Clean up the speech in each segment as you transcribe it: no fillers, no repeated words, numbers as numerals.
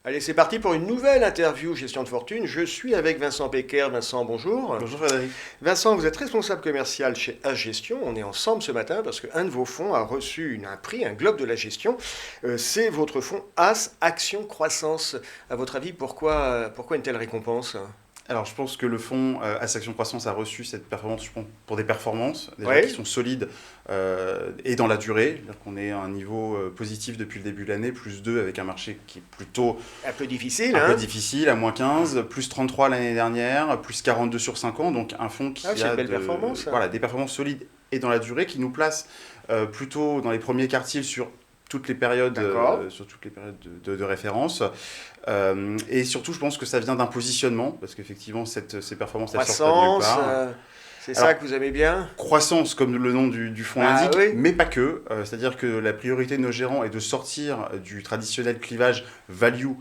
Allez, c'est parti pour une nouvelle interview Gestion de fortune. Je suis avec Vincent Pecker. Vincent, bonjour. Bonjour Frédéric. Vincent, vous êtes responsable commercial chez Gestion. On est ensemble ce matin parce qu'un de vos fonds a reçu un prix, un Globe de la gestion. C'est votre fonds As Action Croissance. À votre avis, pourquoi une telle récompense? Alors je pense que le fonds As Action Croissance a reçu cette performance je pense, pour des performances déjà Ouais. qui sont solides et dans la durée. C'est-à-dire qu'on est à un niveau positif depuis le début de l'année, plus 2 avec un marché qui est plutôt Un peu difficile, un hein? peu difficile, à moins 15, plus 33 l'année dernière, plus 42 sur 5 ans. Donc un fonds qui Ah, c'est a une belle performance, ça. voilà, des performances solides et dans la durée qui nous place plutôt dans les premiers quartiles sur toutes les périodes, D'accord. de référence. Et surtout, je pense que ça vient d'un positionnement, parce qu'effectivement, ces performances, elles sortent pas de nulle Croissance, part. c'est Alors, ça que vous aimez bien? Croissance, comme le nom du fonds Ah l'indique, oui. mais pas que. C'est-à-dire que la priorité de nos gérants est de sortir du traditionnel clivage value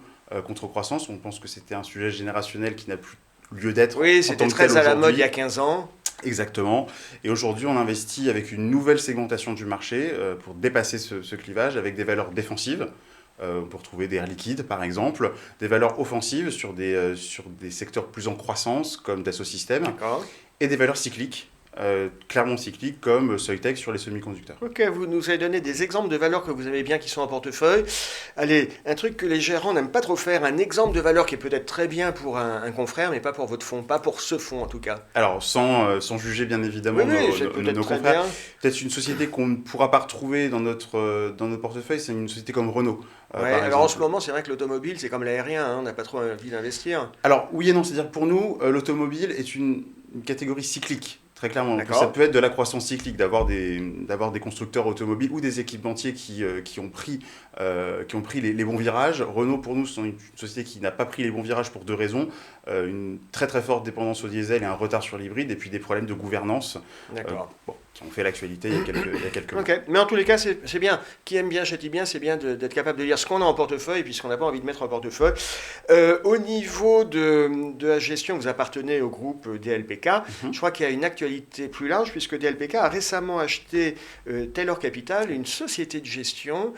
contre croissance. On pense que c'était un sujet générationnel qui n'a plus lieu d'être Oui, en c'était tant que tel très à la mode il aujourd'hui. y a 15 ans. Exactement. Et aujourd'hui, on investit avec une nouvelle segmentation du marché pour dépasser ce clivage avec des valeurs défensives. Pour trouver des airs liquides, par exemple, des valeurs offensives sur des secteurs plus en croissance, comme Dassault Systèmes, D'accord. et des valeurs cycliques, clairement cycliques, comme Soitec sur les semi-conducteurs. Ok, vous nous avez donné des exemples de valeurs que vous aimez bien qui sont en portefeuille. Allez, un truc que les gérants n'aiment pas trop faire, un exemple de valeur qui peut être très bien pour un confrère, mais pas pour votre fonds, pas pour ce fonds en tout cas. Alors, sans juger bien évidemment c'est peut-être nos très confrères, bien. peut-être une société qu'on ne pourra pas retrouver dans notre portefeuille, c'est une société comme Renault, Ouais, par alors en ce exemple. moment, c'est vrai que l'automobile, c'est comme l'aérien, hein, on n'a pas trop envie d'investir. Alors, oui et non, c'est-à-dire que pour nous, l'automobile est une catégorie cyclique, très clairement. Donc, D'accord. ça peut être de la croissance cyclique, d'avoir des constructeurs automobiles ou des équipementiers qui ont pris les bons virages. Renault, pour nous, c'est une société qui n'a pas pris les bons virages pour deux raisons. Une très très forte dépendance au diesel et un retard sur l'hybride, et puis des problèmes de gouvernance D'accord. qui ont fait l'actualité il y a quelques mois. Ok, mais en tous les cas, c'est bien. Qui aime bien, châtie bien, c'est bien d'être capable de lire ce qu'on a en portefeuille et puis ce qu'on n'a pas envie de mettre en portefeuille. Au niveau de la gestion, vous appartenez au groupe DLPK. Mhm. Je crois qu'il y a une actualité plus large puisque DLPK a récemment acheté Taylor Capital, une société de gestion.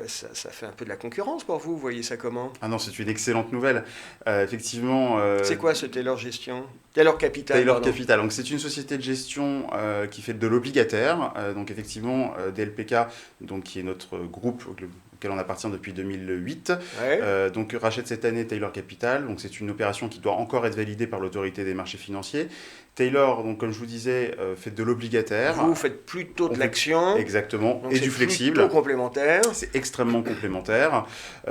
Ça fait un peu de la concurrence pour vous, vous voyez ça comment? Ah non, c'est une excellente nouvelle. Effectivement, C'est quoi ce Taylor Gestion? Taylor Capital, Taylor pardon. Capital, donc c'est une société de gestion qui fait de l'obligataire. Donc effectivement, DLPK, donc, qui est notre groupe auquel on appartient depuis 2008, Ouais. donc rachète cette année Taylor Capital. Donc c'est une opération qui doit encore être validée par l'autorité des marchés financiers. Taylor, donc comme je vous disais, fait de l'obligataire. Vous faites plutôt de On fait- l'action. Exactement, Donc et c'est du flexible. plutôt complémentaire. C'est extrêmement complémentaire.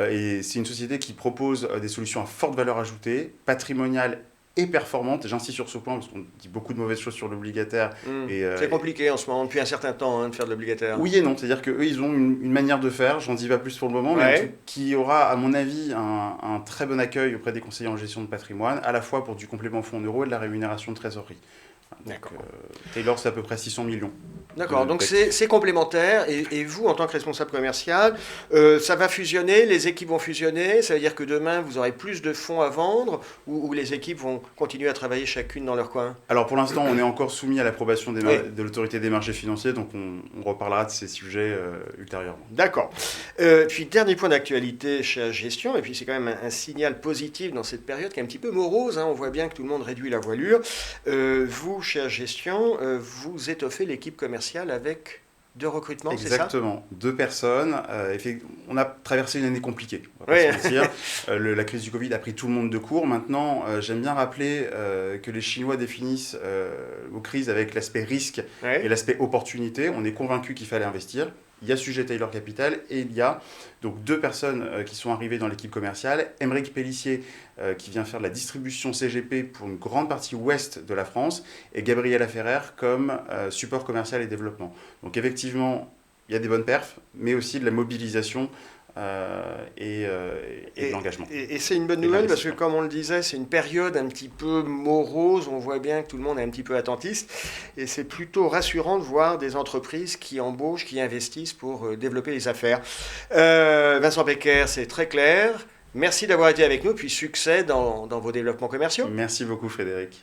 Et c'est une société qui propose des solutions à forte valeur ajoutée, patrimoniale et performante. J'insiste sur ce point parce qu'on dit beaucoup de mauvaises choses sur l'obligataire. Et, C'est compliqué en ce moment, depuis un certain temps, hein, de faire de l'obligataire. oui et non, c'est-à-dire qu'eux, ils ont une manière de faire, j'en dis pas plus pour le moment, mais Ouais. qui aura, à mon avis, un très bon accueil auprès des conseillers en gestion de patrimoine, à la fois pour du complément fonds en euros et de la rémunération de trésorerie. Donc, D'accord. Taylor, c'est à peu près 600 millions. D'accord, de donc d'actifs. c'est complémentaire. Et vous, en tant que responsable commercial, ça va fusionner, les équipes vont fusionner. Ça veut dire que demain, vous aurez plus de fonds à vendre ou les équipes vont continuer à travailler chacune dans leur coin? Alors pour l'instant, on est encore soumis à l'approbation Oui. de l'autorité des marchés financiers, donc on reparlera de ces sujets ultérieurement. D'accord. Puis dernier point d'actualité chez la gestion, et puis c'est quand même un signal positif dans cette période qui est un petit peu morose, hein, on voit bien que tout le monde réduit la voilure. Vous, chez la gestion, vous étoffez l'équipe commerciale avec 2 recrutements, c'est ça? Exactement, 2 personnes. On a traversé une année compliquée, on va Oui. pas se mentir. La crise du Covid a pris tout le monde de court. Maintenant, j'aime bien rappeler que les Chinois définissent aux crises avec l'aspect risque Ouais. et l'aspect opportunité. On est convaincu qu'il fallait investir. Il y a sujet Taylor Capital et il y a donc 2 personnes qui sont arrivées dans l'équipe commerciale. Aymeric Pellissier qui vient faire de la distribution CGP pour une grande partie ouest de la France et Gabriela Ferrer comme support commercial et développement. Donc effectivement, il y a des bonnes perfs, mais aussi de la mobilisation et de l'engagement. Et c'est une bonne Et nouvelle parce que, l'investissement. comme on le disait, c'est une période un petit peu morose. On voit bien que tout le monde est un petit peu attentiste. Et c'est plutôt rassurant de voir des entreprises qui embauchent, qui investissent pour développer les affaires. Vincent Pecker, c'est très clair. Merci d'avoir été avec nous, puis succès dans vos développements commerciaux. Merci beaucoup Frédéric.